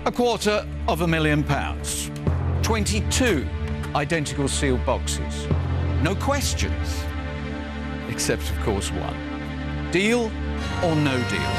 £250,000. 22 identical sealed boxes. No questions. Except, of course, one. Deal or no deal?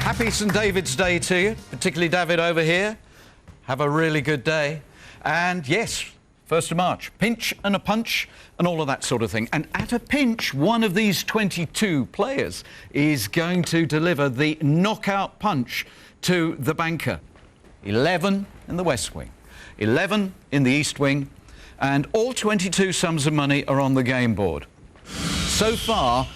Happy St David's Day to you, particularly David over here. Have a really good day. And yes, 1st of March, pinch and a punch and all of that sort of thing. And at a pinch, one of these 22 players is going to deliver the knockout punch to the banker. 11 in the West Wing, 11 in the East Wing, and all 22 sums of money are on the game board. So far,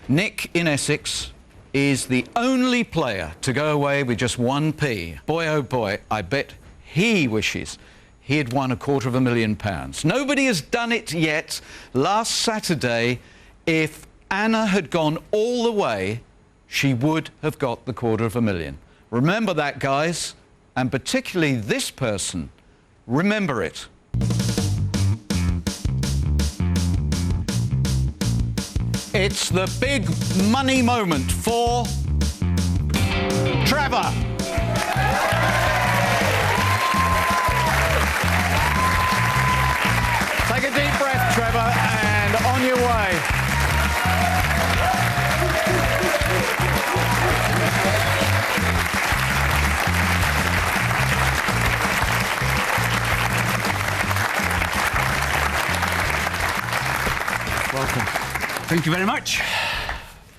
Nick in Essex is the only player to go away with just 1p. Boy, oh boy, I bet he wishes he had won £250,000. Nobody has done it yet. Last Saturday, if Anna had gone all the way, she would have got the £250,000. Remember that, guys, and particularly this person, remember it. It's the big money moment for Trevor. Take a deep breath, Trevor, and on your way. Welcome. Thank you very much.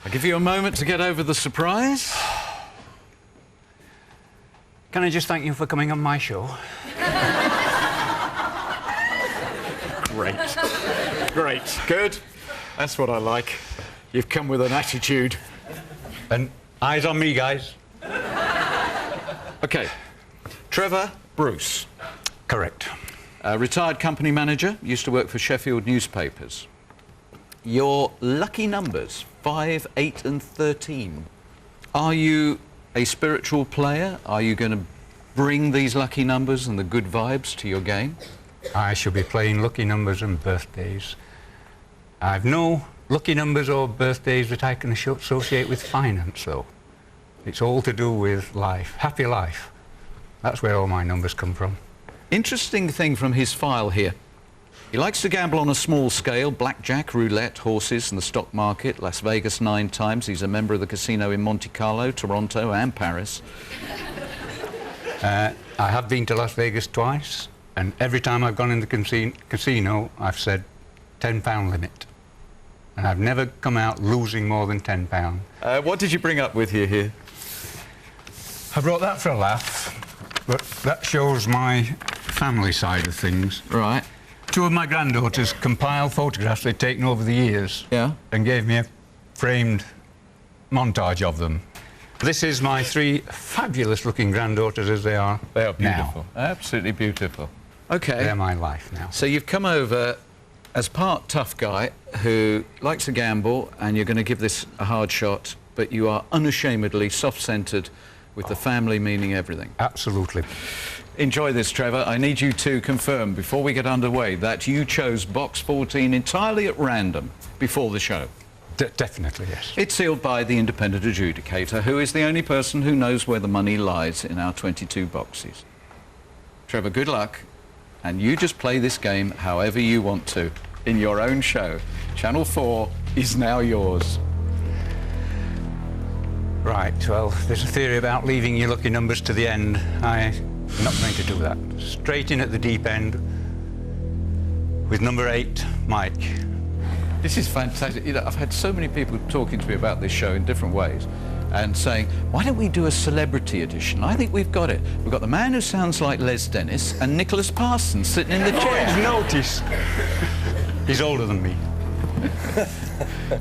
I'll give you a moment to get over the surprise. Can I just thank you for coming on my show? Great. Great. Good. That's what I like. You've come with an attitude. And eyes on me, guys. OK. Trevor Bruce. Correct. Retired company manager, used to work for Sheffield Newspapers. Your lucky numbers, 5, 8 and 13. Are you a spiritual player? Are you going to bring these lucky numbers and the good vibes to your game? I shall be playing lucky numbers and birthdays. I've no lucky numbers or birthdays that I can associate with finance, though. It's all to do with life, happy life. That's where all my numbers come from. Interesting thing from his file here. He likes to gamble on a small scale, blackjack, roulette, horses and the stock market, Las Vegas 9 times. He's a member of the casino in Monte Carlo, Toronto and Paris. I have been to Las Vegas twice, and every time I've gone in the casino, I've said £10 limit. And I've never come out losing more than £10. What did you bring up with you here? I brought that for a laugh, but that shows my family side of things. Right. 2 of my granddaughters compiled photographs they'd taken over the years, yeah, and gave me a framed montage of them. This is my 3 fabulous-looking granddaughters as they are. They are beautiful. Now. Absolutely beautiful. OK. They're my life now. So you've come over as part tough guy who likes to gamble, and you're going to give this a hard shot, but you are unashamedly soft-centred with the family meaning everything. Absolutely. Enjoy this, Trevor. I need you to confirm, before we get underway, that you chose box 14 entirely at random before the show. Definitely, yes. It's sealed by the independent adjudicator, who is the only person who knows where the money lies in our 22 boxes. Trevor, good luck, and you just play this game however you want to, in your own show. Channel 4 is now yours. Right, well, there's a theory about leaving your lucky numbers to the end. I'm not going to do that. Straight in at the deep end with number 8, Mike. This is fantastic. You know, I've had so many people talking to me about this show in different ways and saying, why don't we do a celebrity edition? I think we've got it. We've got the man who sounds like Les Dennis and Nicholas Parsons sitting in the chair. Oh, he's noticed. He's older than me.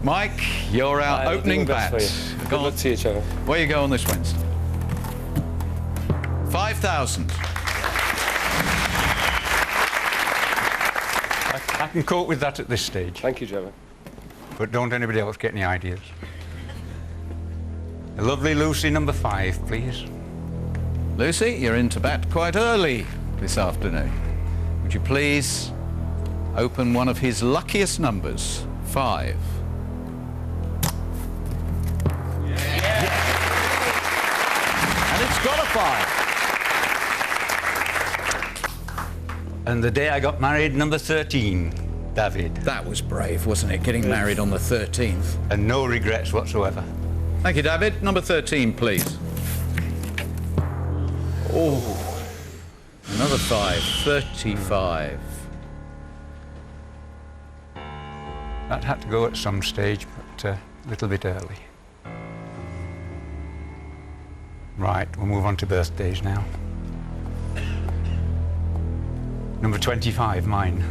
Mike, you're our opening bat. Good luck to you, Trevor. Where you go on this Wednesday? 5,000. I can cope with that at this stage. Thank you, Trevor. But don't anybody else get any ideas. The lovely Lucy, number 5, please. Lucy, you're into bat quite early this afternoon. Would you please open one of his luckiest numbers, 5. And it's got a 5. And the day I got married, number 13, David. That was brave, wasn't it? Getting married on the 13th. And no regrets whatsoever. Thank you, David. Number 13, please. Oh, another 5, 35. That had to go at some stage, but a little bit early. Right, we'll move on to birthdays now. Number 25, mine.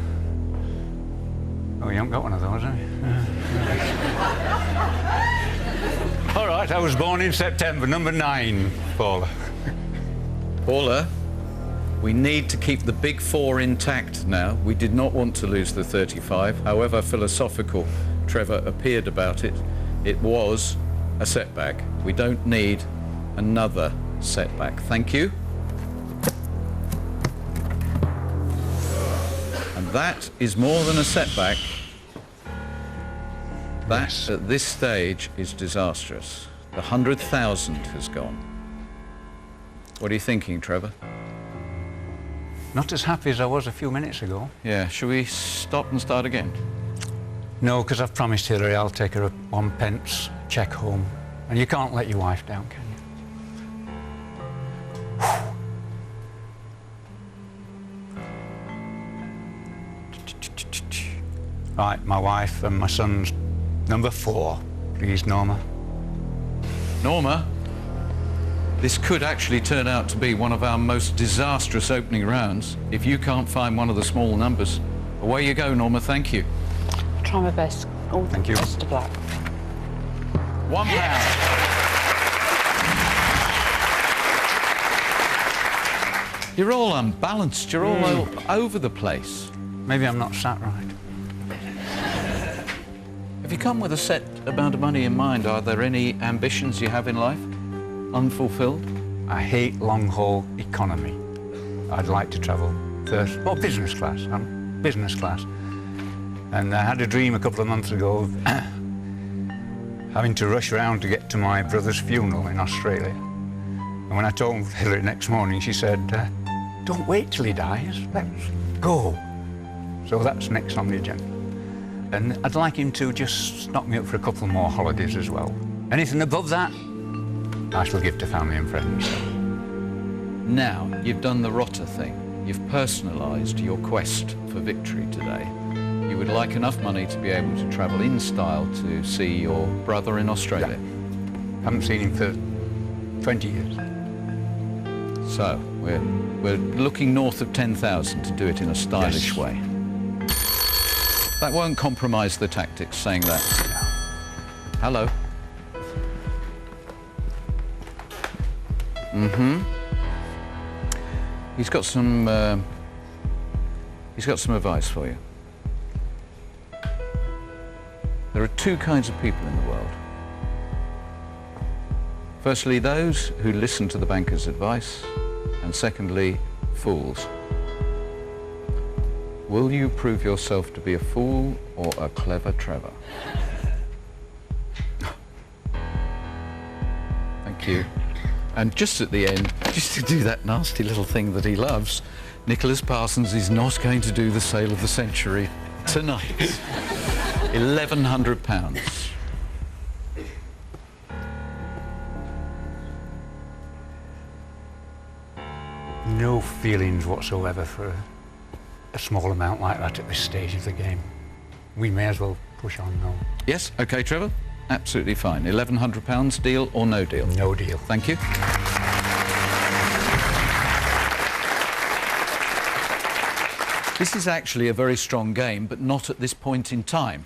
Oh, you haven't got one of those, have you? All right, I was born in September, number 9, Paula. Paula, we need to keep the big 4 intact now. We did not want to lose the 35. However philosophical Trevor appeared about it, it was a setback. We don't need another setback. Thank you. And that is more than a setback. That, Yes. at this stage, is disastrous. The 100,000 has gone. What are you thinking, Trevor? Not as happy as I was a few minutes ago. Yeah, shall we stop and start again? No, because I've promised Hillary I'll take her a 1 pence check home. And you can't let your wife down, can you? Right, my wife and my son's number 4. Please, Norma. Norma, this could actually turn out to be one of our most disastrous opening rounds. If you can't find one of the small numbers, away you go, Norma. Thank you. Try my best. All the Thank you. best of luck. £1. You're all unbalanced. You're all over the place. Maybe I'm not sat right. Have you come with a set amount of money in mind? Are there any ambitions you have in life? Unfulfilled? I hate long-haul economy. I'd like to travel first, or business class. I'm business class. And I had a dream a couple of months ago of having to rush around to get to my brother's funeral in Australia. And when I told Hillary next morning, she said, don't wait till he dies, let's go. So that's next on the agenda. And I'd like him to just knock me up for a couple more holidays as well. Anything above that, I shall give to family and friends. Now, you've done the Rotter thing. You've personalised your quest for victory today. You would like enough money to be able to travel in style to see your brother in Australia. Haven't seen him for 20 years. So, we're looking north of 10,000 to do it in a stylish Yes. way. That won't compromise the tactics, saying that. Hello. He's got some advice for you. There are 2 kinds of people in the world. Firstly, those who listen to the banker's advice, and secondly, fools. Will you prove yourself to be a fool or a clever Trevor? Thank you. And just at the end, just to do that nasty little thing that he loves, Nicholas Parsons is not going to do the sale of the century tonight. £1,100. No feelings whatsoever for a small amount like that at this stage of the game. We may as well push on now. Yes, OK, Trevor? Absolutely fine. £1,100, deal or no deal? No deal. Thank you. This is actually a very strong game, but not at this point in time.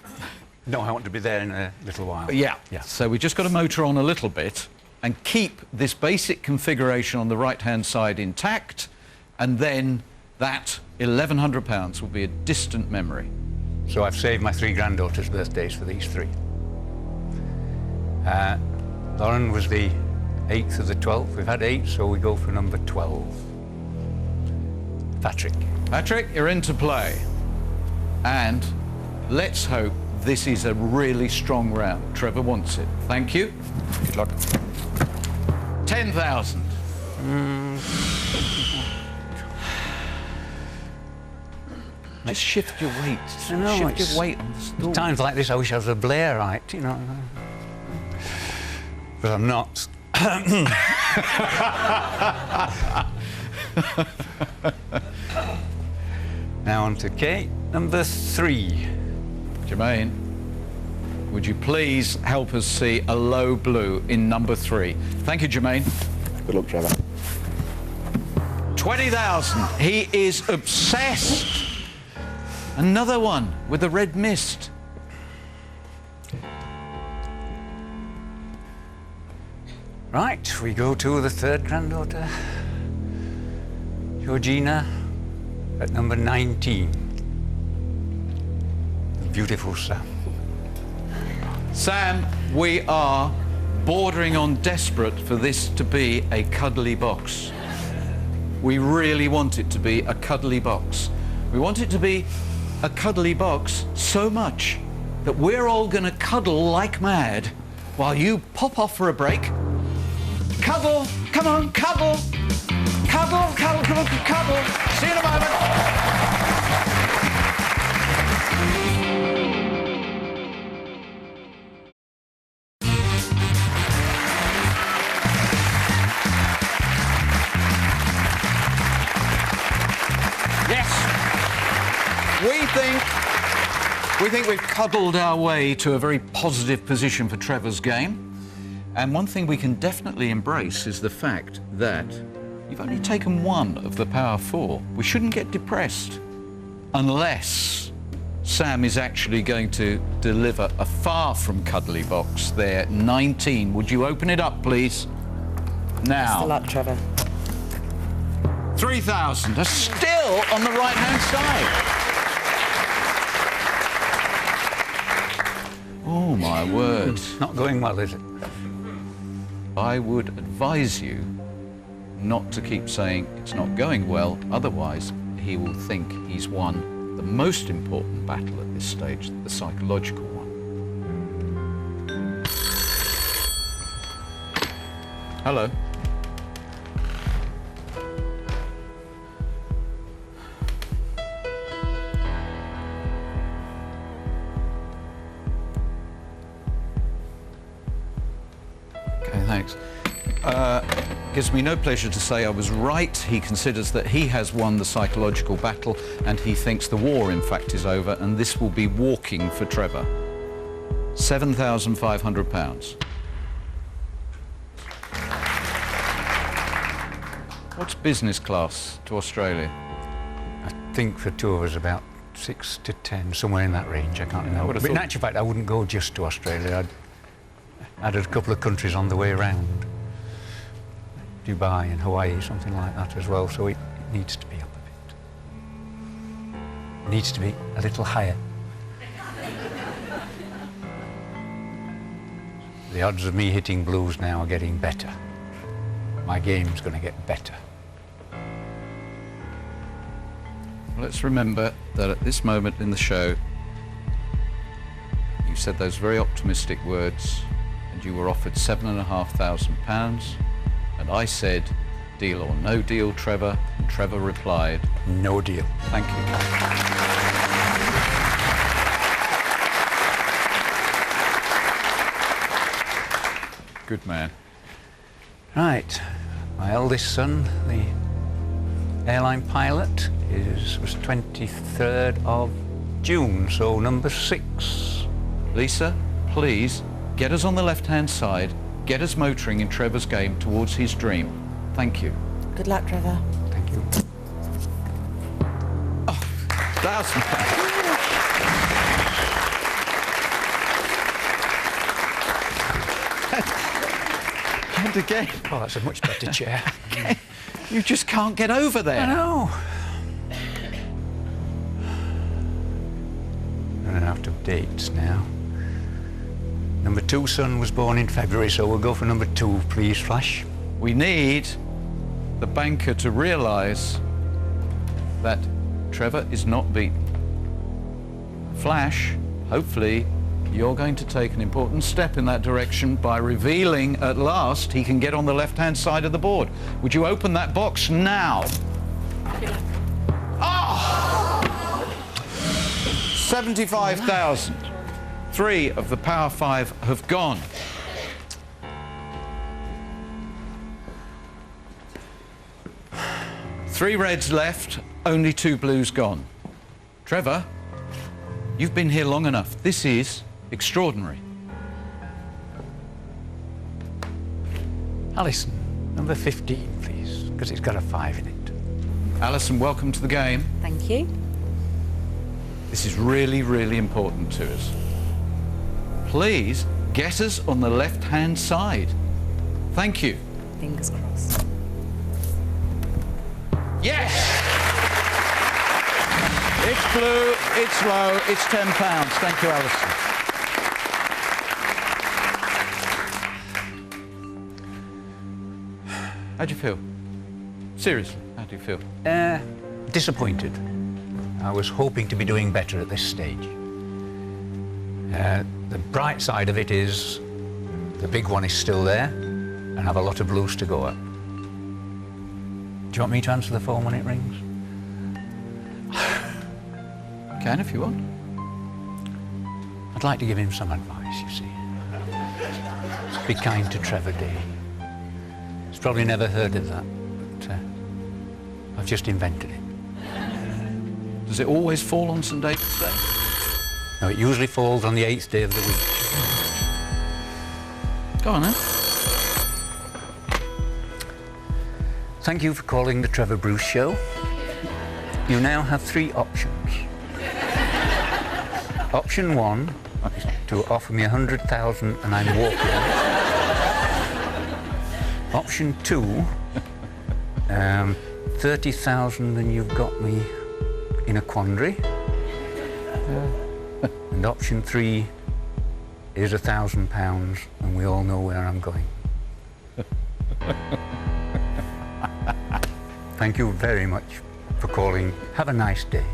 No, I want to be there in a little while. Yeah. Yeah. So we just got to motor on a little bit and keep this basic configuration on the right-hand side intact, and then that £1,100 will be a distant memory. So I've saved my 3 granddaughters' birthdays for these 3. Lauren was the 8th of the 12th. We've had 8, so we go for number 12. Patrick. Patrick, you're into play. And let's hope this is a really strong round. Trevor wants it. Thank you. Good luck. 10,000. Just shift your weight. I know, Shift it's- your weight on the stool. Times like this, I wish I was a Blairite, you know. But I'm not. Now on to Kate, number 3. Jermaine, would you please help us see a low blue in number 3? Thank you, Jermaine. Good luck, Trevor. 20,000. He is obsessed. Another one with a red mist. Right, we go to the 3rd granddaughter, Georgina, at number 19. The beautiful Sam. Sam, we are bordering on desperate for this to be a cuddly box. We really want it to be a cuddly box. We want it to be a cuddly box so much that we're all going to cuddle like mad while you pop off for a break. Cuddle, come on, cuddle. Cuddle, cuddle, come on, cuddle. See you in a moment. Yes. We think we've cuddled our way to a very positive position for Trevor's game. And one thing we can definitely embrace is the fact that you've only taken 1 of the power 4. We shouldn't get depressed unless Sam is actually going to deliver a far from cuddly box there. 19. Would you open it up, please? Now. Good luck, Trevor. 3,000 are still on the right-hand side. Oh, my word. Not going well, is it? I would advise you not to keep saying it's not going well, otherwise he will think he's won the most important battle at this stage, the psychological one. Hello. Okay, thanks. Gives me no pleasure to say I was right. He considers that he has won the psychological battle and he thinks the war, in fact, is over, and this will be walking for Trevor. £7,500. What's business class to Australia? I think for 2 of us about 6 to 10, somewhere in that range. I can't remember. have But in thought- actual fact, I wouldn't go just to Australia. I'd added a couple of countries on the way around. Dubai and Hawaii, something like that as well. So it needs to be up a bit. It needs to be a little higher. The odds of me hitting blues now are getting better. My game's going to get better. Let's remember that at this moment in the show, you said those very optimistic words and you were offered £7,500. And I said, deal or no deal, Trevor. And Trevor replied, No deal. thank you. Good man. Right. My eldest son, the airline pilot, was 23rd of June, so number 6. Lisa, please get us on the left-hand side, get us motoring in Trevor's game towards his dream. Thank you. Good luck, Trevor. Thank you. And again. Oh, that's a much better chair. You just can't get over there. I know. Running out of dates now. Number 2 son was born in February, so we'll go for number 2, please, Flash. We need the banker to realise that Trevor is not beaten. Flash, hopefully you're going to take an important step in that direction by revealing at last he can get on the left-hand side of the board. Would you open that box now? Ah! 75,000. 3 of the Power 5 have gone. Three reds left, only 2 blues gone. Trevor, you've been here long enough. This is extraordinary. Alison, number 15, please, because it's got a 5 in it. Alison, welcome to the game. Thank you. This is really, really important to us. Please get us on the left-hand side. Thank you. Fingers crossed. Yes! It's blue, it's low, it's £10. Thank you, Alison. How do you feel? Seriously, how do you feel? Disappointed. I was hoping to be doing better at this stage. The bright side of it is the big one is still there and have a lot of blues to go up. Do you want me to answer the phone when it rings? Can if you want. I'd like to give him some advice, you see. Be kind to Trevor Day. He's probably never heard of that, but I've just invented it. Does it always fall on St David's Day? No, it usually falls on the 8th day of the week. Go on then. Thank you for calling the Trevor Bruce Show. You now have 3 options. Option 1 is to offer me 100,000 and I'm walking. Option 2, 30,000 and you've got me in a quandary. And option 3 is £1,000 and we all know where I'm going. Thank you very much for calling. Have a nice day.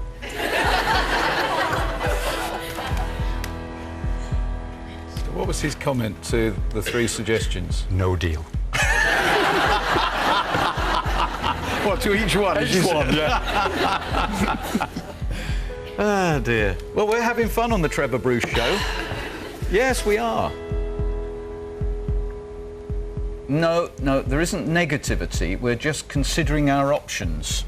So what was his comment to the 3 suggestions? No deal. What, to each one? Each one, yeah. Ah, dear. Well, we're having fun on the Trevor Bruce Show. Yes, we are. No, there isn't negativity. We're just considering our options.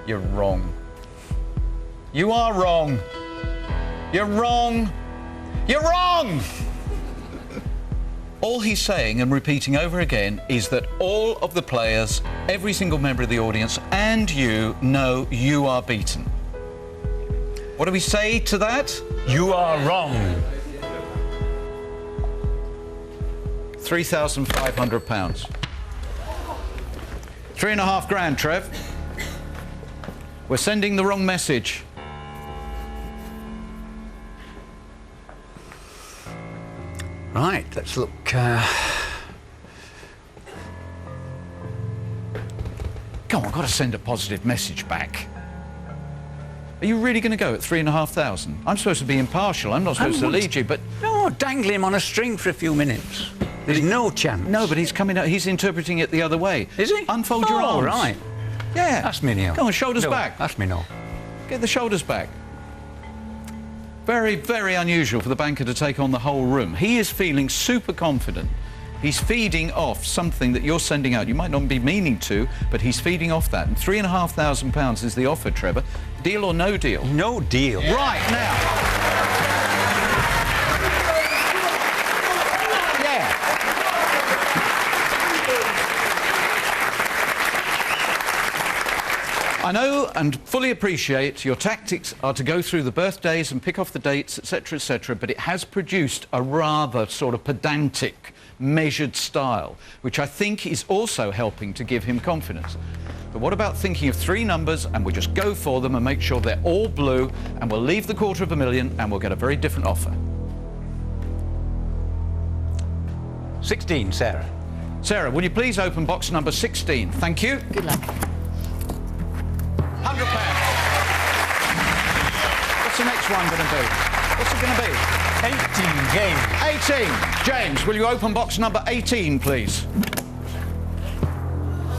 You're wrong. You are wrong. You're wrong. You're wrong! All he's saying and repeating over again is that all of the players, every single member of the audience, and you know you are beaten. What do we say to that? You are wrong. £3,500. 3.5 grand, Trev. We're sending the wrong message. Right, let's look. Come on, I've got to send a positive message back. Are you really going to go at 3,500? I'm supposed to be impartial. I'm not supposed to lead you, but... No, dangle him on a string for a few minutes. There's no chance. No, but he's coming out. He's interpreting it the other way. Is he? Unfold your arms. Right. Yeah. That's me, Neil. Go on, shoulders No, back. That's me, no. Get the shoulders back. Very, very unusual for the banker to take on the whole room. He is feeling super confident. He's feeding off something that you're sending out. You might not be meaning to, but he's feeding off that. And £3,500 is the offer, Trevor. Deal or no deal? No deal. Right, now. Yeah. I know and fully appreciate your tactics are to go through the birthdays and pick off the dates, etc., but it has produced a rather sort of pedantic, measured style, which I think is also helping to give him confidence. But what about thinking of 3 numbers and we'll just go for them and make sure they're all blue, and we'll leave the $250,000 and we'll get a very different offer. 16, Sarah. Sarah, will you please open box number 16? Thank you. Good luck. £100. What's the next one going to be? What's it going to be? 18, James. 18. James, will you open box number 18, please?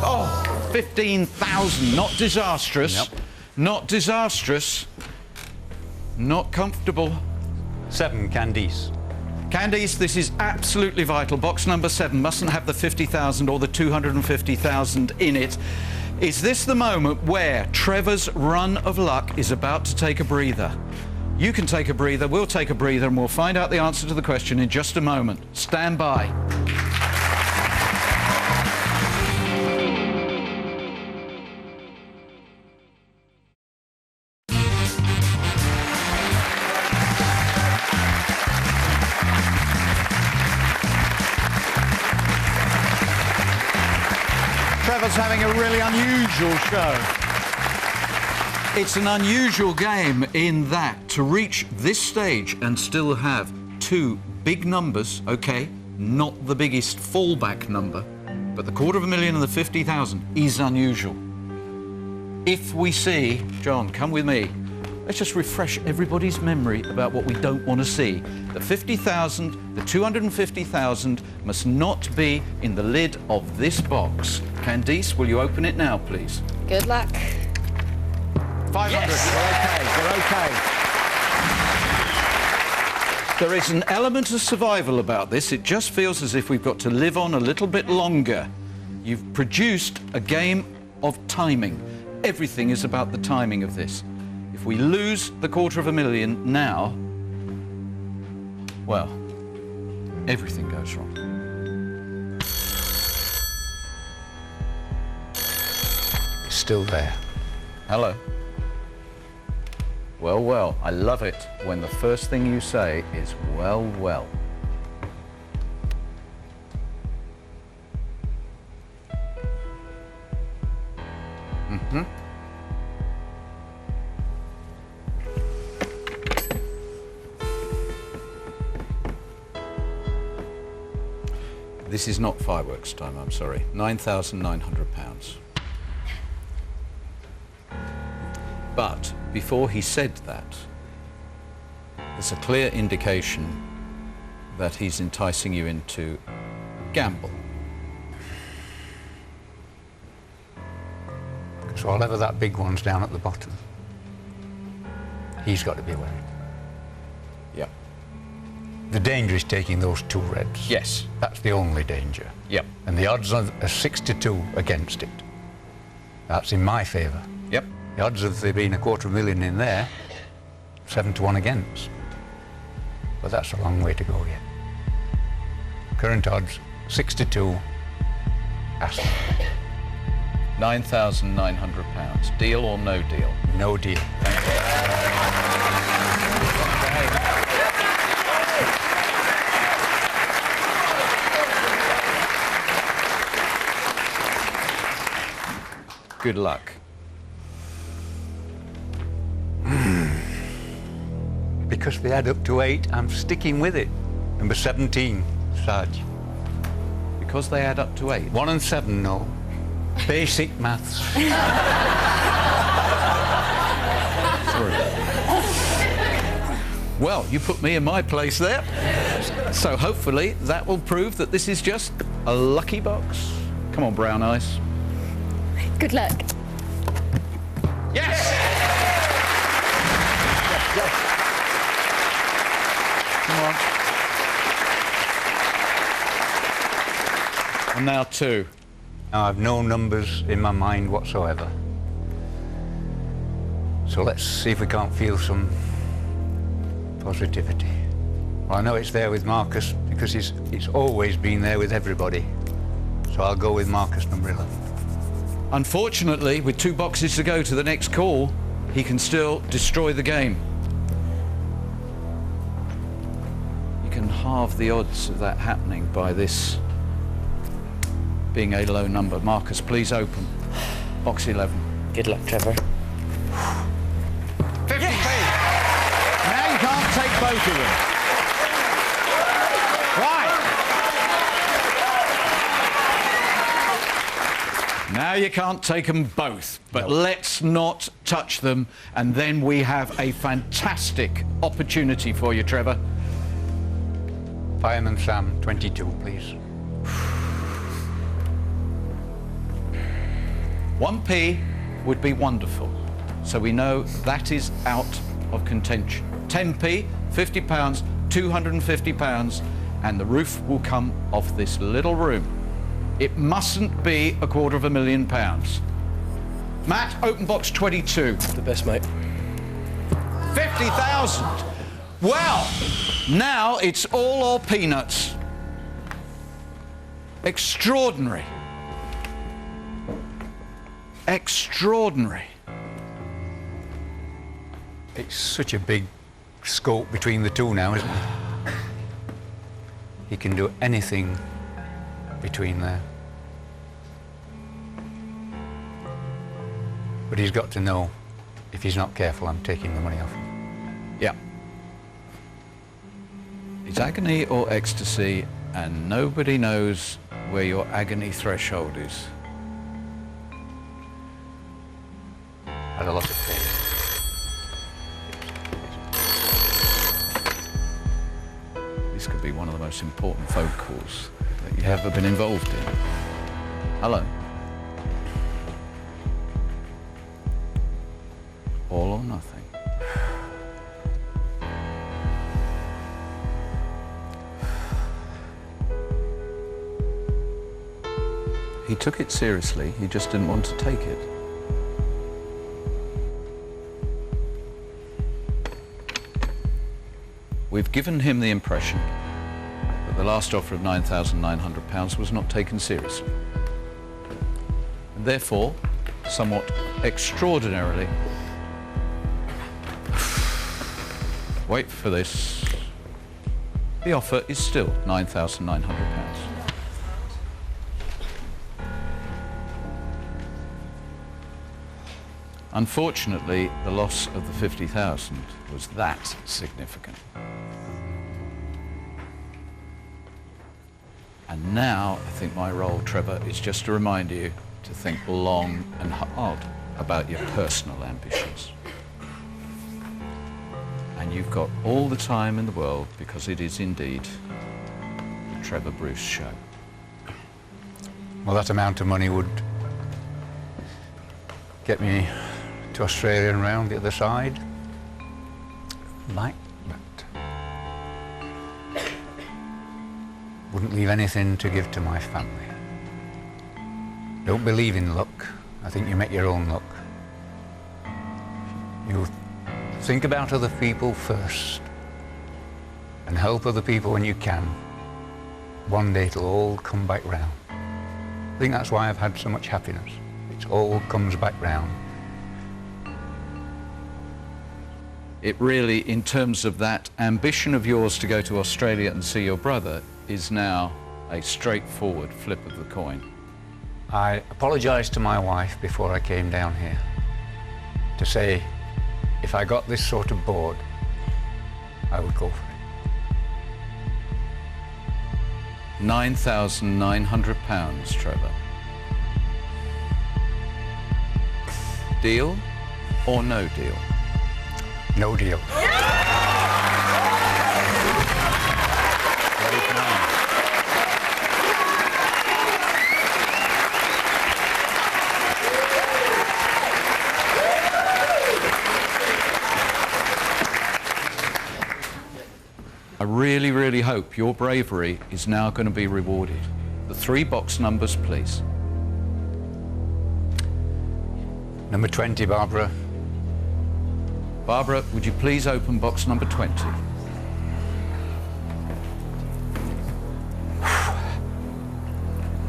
Oh, 15,000. Not disastrous. Yep. Not disastrous. Not comfortable. 7, Candice. Candice, this is absolutely vital. Box number 7 mustn't have the 50,000 or the 250,000 in it. Is this the moment where Trevor's run of luck is about to take a breather? You can take a breather, we'll take a breather, and we'll find out the answer to the question in just a moment. Stand by. Trevor's having a really unusual show. It's an unusual game in that to reach this stage and still have 2 big numbers, OK, not the biggest fallback number, but the $250,000 and the 50,000 is unusual. If we see, John, come with me, let's just refresh everybody's memory about what we don't want to see. The 50,000, the 250,000 must not be in the lid of this box. Candice, will you open it now, please? Good luck. 500. Yes. You're OK. There is an element of survival about this. It just feels as if we've got to live on a little bit longer. You've produced a game of timing. Everything is about the timing of this. If we lose the $250,000 now, well, everything goes wrong. It's still there. Hello. Well, well, I love it when the first thing you say is, well, well. This is not fireworks time, I'm sorry. £9,900. But before he said that, there's a clear indication that he's enticing you into gamble. So whatever that big one's down at the bottom, he's got to be worried. Yep. The danger is taking those 2 reds. Yes. That's the only danger. Yep. And the odds are 6-2 against it. That's in my favour. Yep. The odds of there being a $250,000 in there, 7-1 against. But that's a long way to go yet. Current odds, 6-2. Aston. £9,900. Deal or no deal? No deal. Good luck. Because they add up to 8, I'm sticking with it. Number 17, Sarge. Because they add up to 8. 1 and 7, no. Basic maths. Well, you put me in my place there. So hopefully that will prove that this is just a lucky box. Come on, Brown Eyes. Good luck. Yes! Come on. And now 2. Now, I've no numbers in my mind whatsoever. So let's see if we can't feel some positivity. Well, I know it's there with Marcus because it's always been there with everybody. So I'll go with Marcus number 11. Unfortunately, with 2 boxes to go to the next call, he can still destroy the game. You can halve the odds of that happening by this being a low number. Marcus, please open box 11. Good luck, Trevor. 50p. Now you can't take both of them. Right. Now you can't take them both, but let's not touch them, and then we have a fantastic opportunity for you, Trevor. Fireman Sam, 22, please. 1p would be wonderful, so we know that is out of contention. 10p, £50, £250, and the roof will come off this little room. It mustn't be £250,000. Matt, open box 22. The best, mate. 50,000. Well, now it's all or peanuts. Extraordinary. Extraordinary. It's such a big scope between the two now, isn't it? He can do anything between there. But he's got to know, if he's not careful, I'm taking the money off him. Yeah. It's agony or ecstasy, and nobody knows where your agony threshold is. Had a lot of pain. This could be one of the most important phone calls that you've ever been involved in. Hello. All or nothing. He took it seriously, he just didn't want to take it. We've given him the impression that the last offer of £9,900 was not taken seriously. And therefore, somewhat extraordinarily, wait for this, the offer is still £9,900. Unfortunately, the loss of the 50,000 was that significant. And now, I think my role, Trevor, is just to remind you to think long and hard about your personal ambitions. And you've got all the time in the world, because it is indeed the Trevor Bruce Show. Well, that amount of money would get me to Australia and round the other side. Like that. Wouldn't leave anything to give to my family. Don't believe in luck. I think you make your own luck. You think about other people first and help other people when you can. One day it'll all come back round. I think that's why I've had so much happiness. It all comes back round. It really, in terms of that ambition of yours to go to Australia and see your brother, is now a straightforward flip of the coin. I apologised to my wife before I came down here to say if I got this sort of board, I would go for it. £9,900, Trevor. Deal or no deal? No deal. I really, really hope your bravery is now going to be rewarded. The 3 box numbers, please. Number 20, Barbara. Barbara, would you please open box number 20?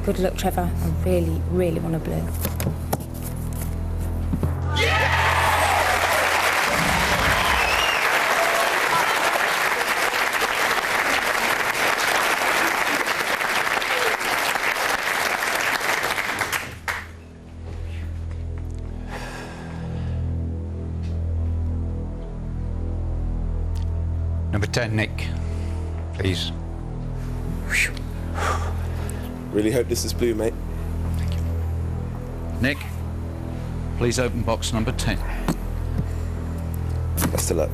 Good luck, Trevor. I really, really want a blue. Number 10, Nick, please. Really hope this is blue, mate. Thank you. Nick, please open box number 10. Best of luck.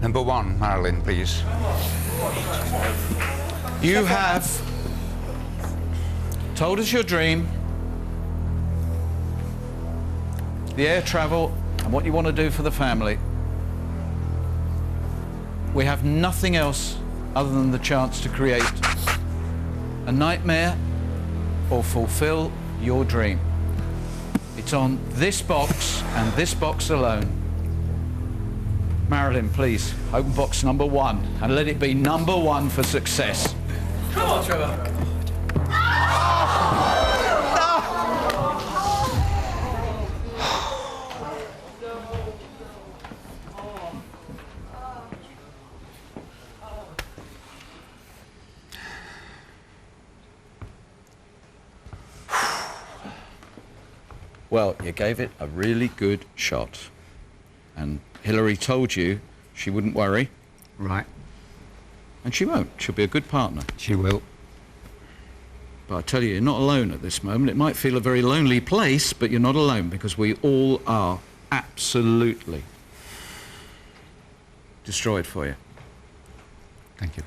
Number 1, Marilyn, please. You have told us your dream, the air travel, and what you want to do for the family. We have nothing else other than the chance to create a nightmare or fulfill your dream. It's on this box and this box alone. Marilyn, please, open box number 1 and let it be number 1 for success. Come on, Trevor. Well, you gave it a really good shot. And Hillary told you she wouldn't worry. Right. And she won't. She'll be a good partner. She will. But I tell you, you're not alone at this moment. It might feel a very lonely place, but you're not alone because we all are absolutely destroyed for you. Thank you.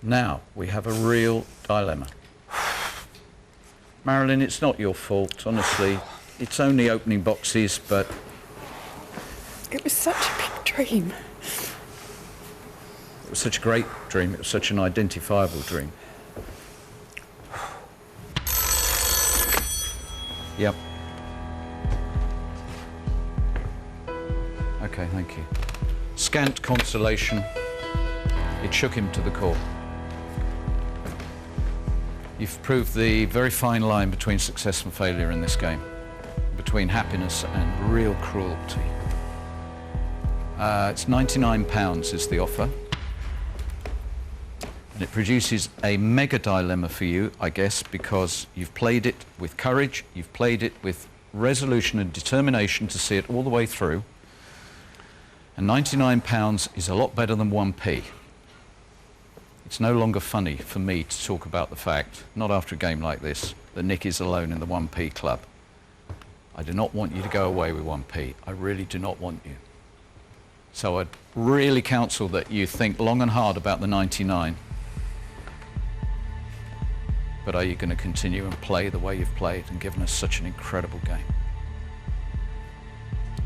Now, we have a real dilemma. Marilyn, it's not your fault, honestly. It's only opening boxes, but It was such a big dream. it was such a great dream. It was such an identifiable dream. Yep. Okay, thank you. Scant consolation. It shook him to the core. You've proved the very fine line between success and failure in this game, between happiness and real cruelty. It's £99 is the offer. And it produces a mega dilemma for you, I guess, because you've played it with courage, you've played it with resolution and determination to see it all the way through. And £99 is a lot better than 1p. It's no longer funny for me to talk about the fact, not after a game like this, that Nick is alone in the 1p club. I do not want you to go away with 1p. I really do not want you. So I'd really counsel that you think long and hard about the 99. But are you going to continue and play the way you've played and given us such an incredible game?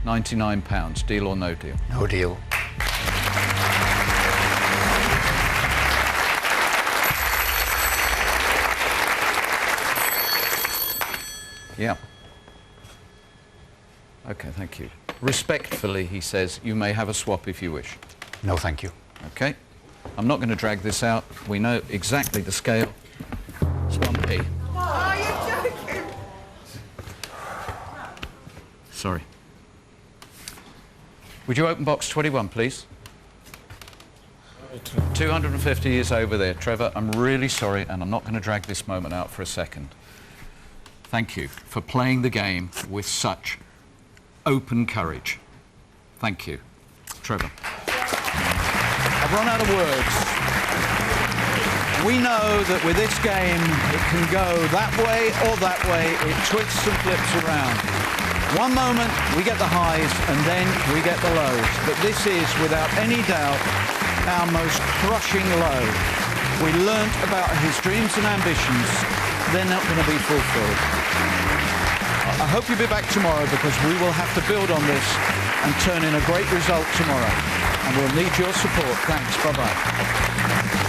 £99, deal or no deal? No deal. Yeah. Okay, thank you. Respectfully, he says, you may have a swap if you wish. No, thank you. Okay? I'm not going to drag this out. We know exactly the scale. It's 1p. Are you joking? Sorry. Would you open box 21, please? 250 is over there. Trevor, I'm really sorry, and I'm not going to drag this moment out for a second. Thank you for playing the game with such open courage. Thank you. Trevor. I've run out of words. We know that with this game, it can go that way or that way. It twists and flips around. One moment, we get the highs, and then we get the lows. But this is, without any doubt, our most crushing low. We learnt about his dreams and ambitions. They're not going to be fulfilled. I hope you'll be back tomorrow because we will have to build on this and turn in a great result tomorrow. And we'll need your support. Thanks. Bye-bye.